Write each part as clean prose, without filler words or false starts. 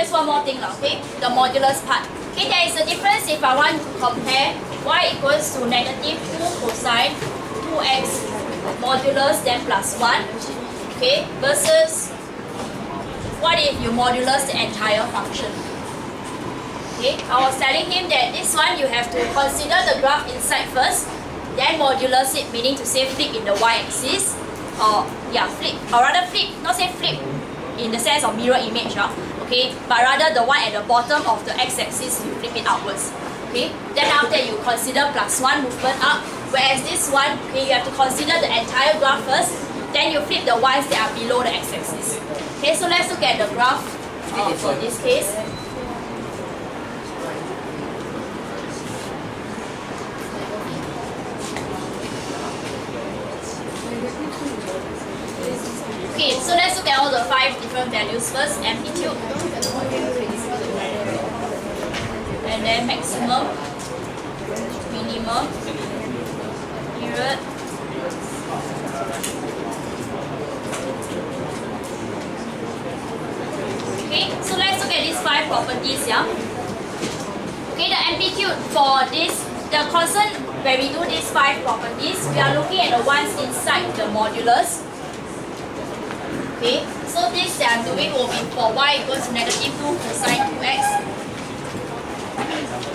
just one more thing, okay? The modulus part. Okay, there is a difference if I want to compare y equals to negative 2 cosine 2x modulus then plus 1, okay, versus what if you modulus the entire function? Okay, I was telling him that this one you have to consider the graph inside first, then modulus it, meaning to say flip in the y-axis, or yeah, flip, or rather flip, not say flip in the sense of mirror image, okay, but rather the one at the bottom of the x-axis you flip it outwards. Okay, then after you consider plus 1 movement up, whereas this one, okay, you have to consider the entire graph first, then you flip the y's that are below the x-axis. Okay, so let's look at the graph for this case. Okay, so let's look at all the 5 different values first. Amplitude, and then maximum, minimum, period, okay, so let's look at these 5 properties, yeah. Okay, the amplitude for this, the constant when we do these 5 properties, we are looking at the ones inside the modulus. Okay, so this that I'm doing will be for y equals to negative 2 cosine 2x.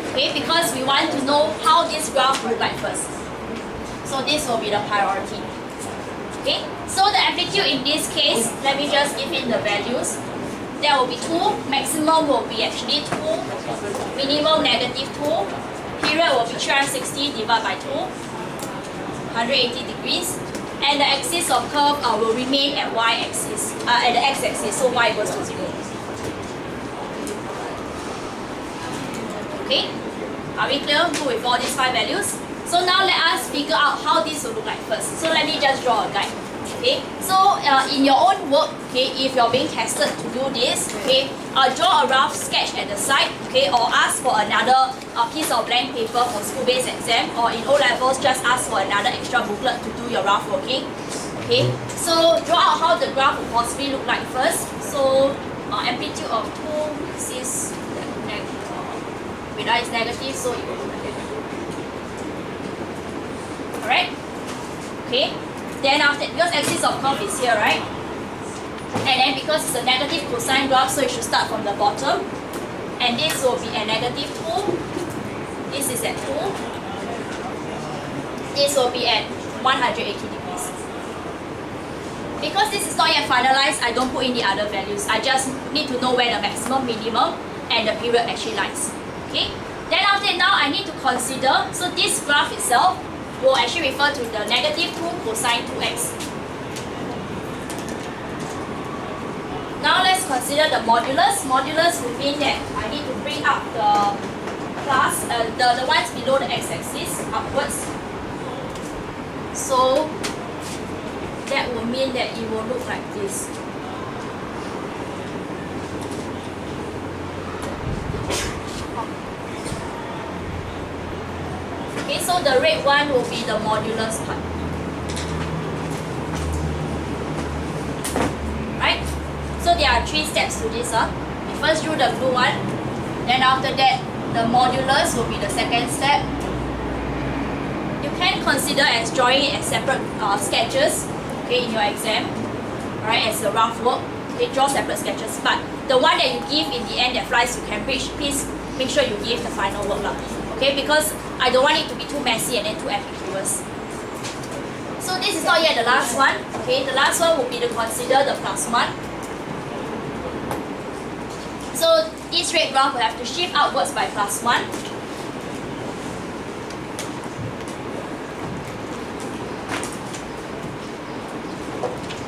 Okay, because we want to know how this graph will look like first. So this will be the priority. Okay, so the amplitude in this case, let me just give it the values. There will be 2, maximum will be actually 2, minimum negative 2, period will be 360 divided by 2, 180 degrees. And the axis of curve will remain at y-axis, at the x-axis, so y equals to 0. Okay, are we clear? Good with all these 5 values? So now let us figure out how this will look like first. So let me just draw a guide. Okay, so in your own work, okay, if you're being tested to do this, okay, draw a rough sketch at the side, okay, or ask for another piece of blank paper for school-based exam, or in O-levels, just ask for another extra booklet to do your rough working. Okay, so draw out how the graph will possibly look like first. So amplitude of 2, this is is negative, so it will look like that. Alright? Okay. Then after, because axis of curve is here, right? And then because it's a negative cosine graph, so it should start from the bottom. And this will be at negative 2. This is at 2. This will be at 180 degrees. Because this is not yet finalized, I don't put in the other values. I just need to know where the maximum, minimum, and the period actually lies. Okay? Then after now, I need to consider, so this graph itself will actually refer to the negative 2 cosine 2x. Now let's consider the modulus. Modulus will mean that I need to bring up the class, the ones below the x-axis upwards. So that will mean that it will look like this. Okay, so the red one will be the modulus part. Right? So there are 3 steps to this. We first drew the blue one. Then after that, the modulus will be the second step. You can consider as drawing it as separate sketches, okay, in your exam, right, as a rough work. Okay, draw separate sketches. But the one that you give in the end that flies to Cambridge, please make sure you give the final work. Okay, because I don't want it to be too messy and then too ambiguous. So this is not yet the last one. Okay, the last one will be to consider the plus 1. So this red graph will have to shift outwards by plus 1.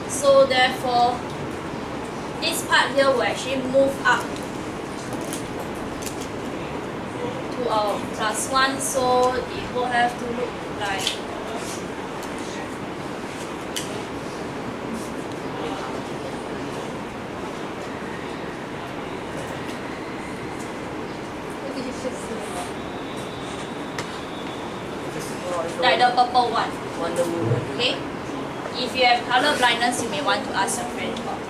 So therefore, this part here will actually move up to our plus 1, so it will have to look like the purple one. Okay? If you have color blindness, you may want to ask your friend about it.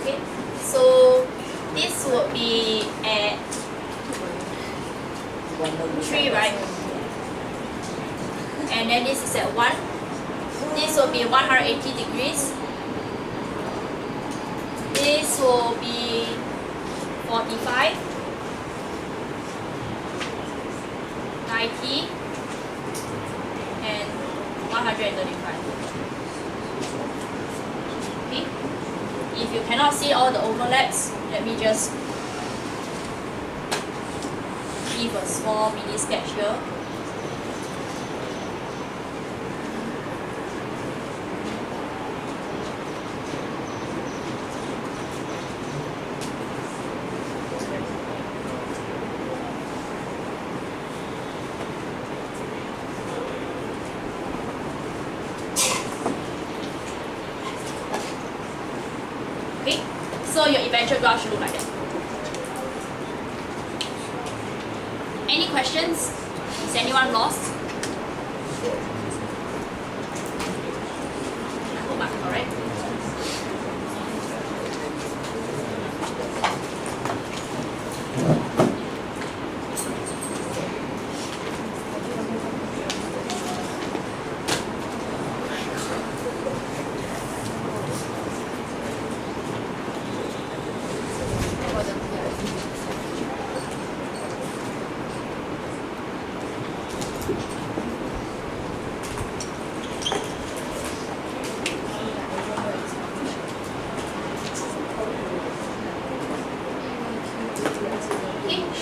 Okay? So this would be at 3, right? And then this is at 1. This will be 180 degrees. This will be 45, 90, and 135. Okay. If you cannot see all the overlaps, let me just give a small mini sketch here. Okay, so your eventual graph should look like that. Any questions? Is anyone lost? I hope I'm correct.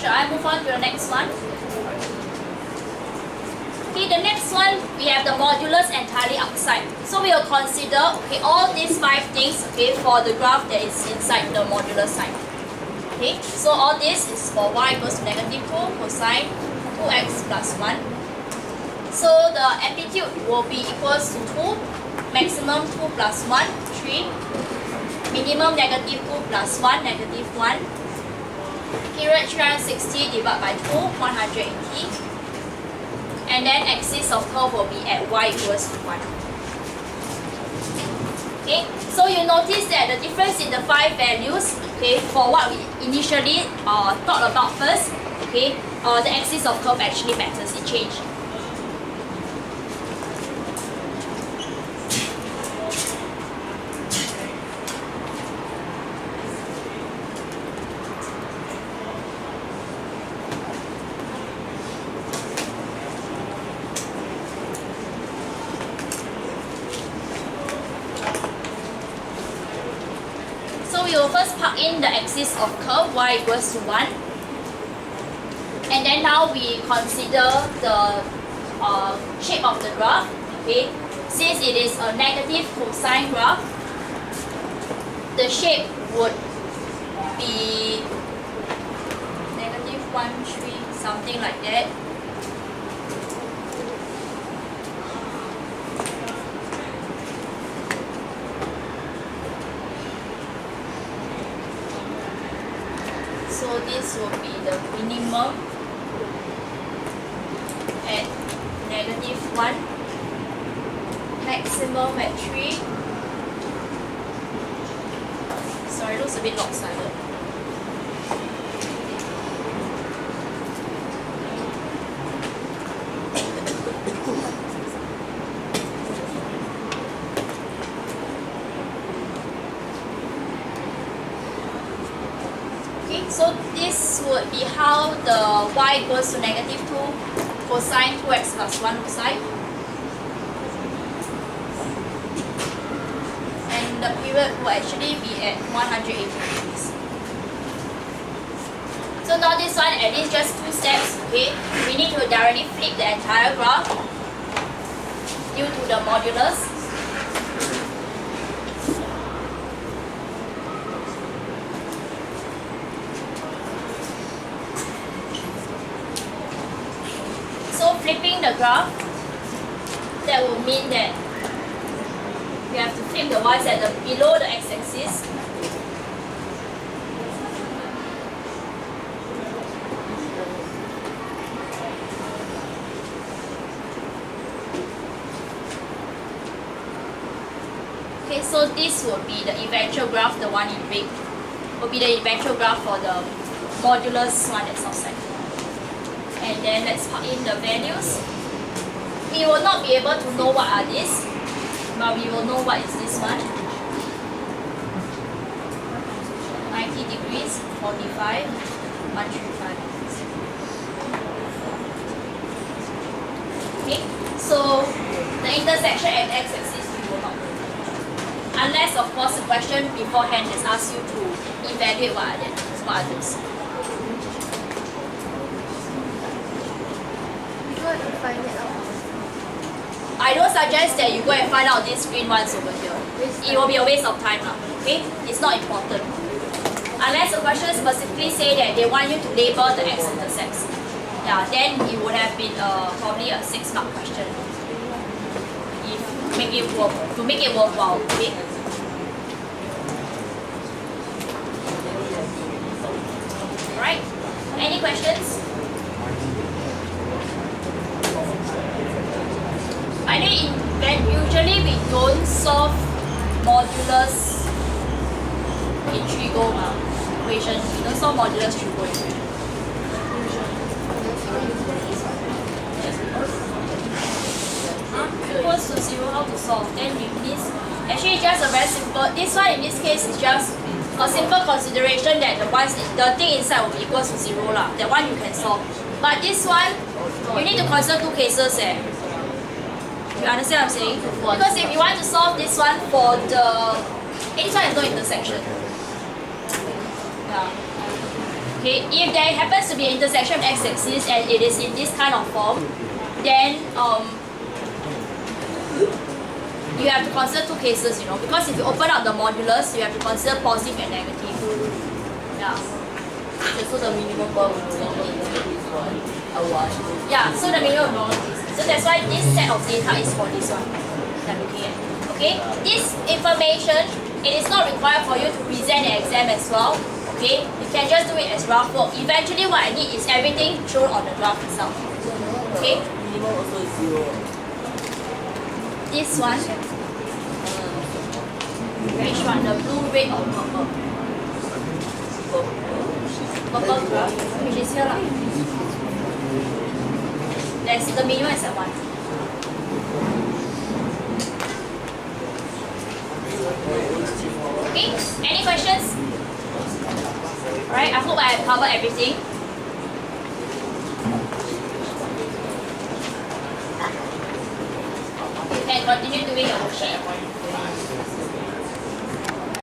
Shall I move on to the next one? Okay, the next one, we have the modulus entirely outside. So we will consider, okay, all these 5 things, okay, for the graph that is inside the modulus side. Okay, so all this is for y equals to negative 2 cosine 2x plus 1. So the amplitude will be equals to 2, maximum 2 plus 1, 3, minimum negative 2 plus 1, negative 1. Period 360 divided by 2, 180. And then axis of curve will be at y equals to 1. Okay, so you notice that the difference in the 5 values, okay, for what we initially thought about first, okay, the axis of curve actually matters, it changed. We will first plug in the axis of curve y equals to 1, and then now we consider the shape of the graph. Okay, since it is a negative cosine graph, the shape would be negative 1, 3, something like that. So this will be the minimum at negative 1, maximum at 3. Sorry, it looks a bit lopsided. So this would be how the y equals to negative 2 cosine 2x plus 1 looks like. And the period will actually be at 180 degrees. So now this one, at least just 2 steps, okay? We need to directly flip the entire graph due to the modulus. Flipping the graph, that will mean that we have to flip the y-z below the x-axis. Okay, so this will be the eventual graph, the one in big. will be the eventual graph for the modulus one that's outside. And then let's plug in the values. We will not be able to know what are these, but we will know what is this one. 90 degrees, 45, 135. Okay, so the intersection at x-axis we will not know. Unless of course the question beforehand has asked you to evaluate what are those. You don't have to find it out. I don't suggest that you go and find out these green ones over here. It will be a waste of time now. Okay? It's not important. Unless the question specifically say that they want you to label the x-intercepts. Yeah, then it would have been probably a 6-mark question. If to make it worthwhile. Okay? Alright? Any questions? I think usually we don't solve modulus in Trigo equation. We don't solve modulus Trigo equation. Equals to 0, how to solve? Then it means actually just a very simple. This one in this case is just a simple consideration that the thing inside will be equals to 0 lah. That one you can solve. But this one, you need to consider 2 cases. You understand what I'm saying? Because if you want to solve this one for the... this one is no intersection. Yeah. Okay, if there happens to be an intersection of x-axis and it is in this kind of form, then you have to consider 2 cases, you know, because if you open up the modulus, you have to consider positive and negative. Yeah. So the minimum will yeah, so the minimum will so that's why this set of data is for this one that I'm looking at. Okay? This information, it is not required for you to present the exam as well. Okay? You can just do it as graph work. Eventually what I need is everything shown on the graph itself. Okay? Minimum also is 0. This one. Which one? The blue, red or purple? Purple graph, which is here lah. That's the minimum is at 1. Okay, any questions? Alright, I hope I have covered everything. You can continue doing your worksheet.